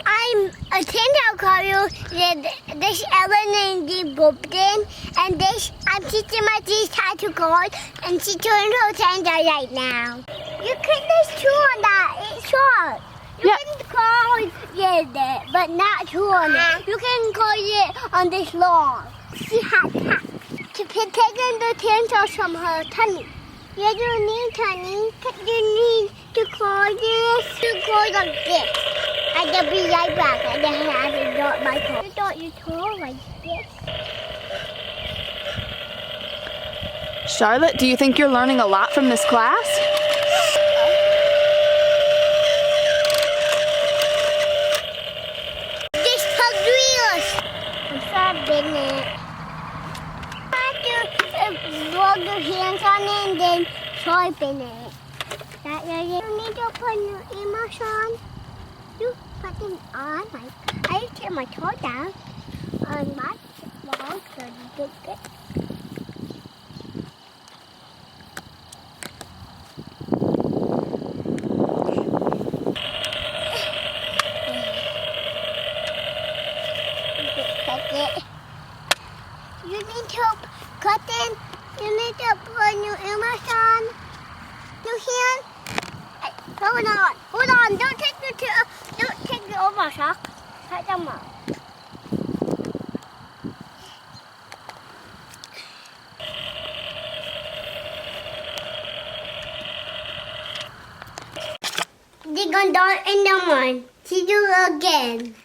I'm attend our carve this Evelyn Lantz Sculpting, and this I'm teaching my niece how to carve, and she turned her hand right now. You can just chew on that. It's short. You can carve it, but not chew on it. You can carve it on this long. She has to take the tensor from her tummy. You don't need tummy. You need to carve this. To carve like this. I'll be right back. I then have to drop my toe. You thought you tore like this. Charlotte, do you think you're learning a lot from this class? This is I'm sharpening it. Rub your hands on it and then sharpen it. You need to put your earmuffs on. You put them on. I take my toe down on my wall so you get it. You need to cut it. You need to put your earmuffs on. Your hand. Hold on. Don't take your earmuffs off. Take them off. They're gonna do it in the morning. See you again.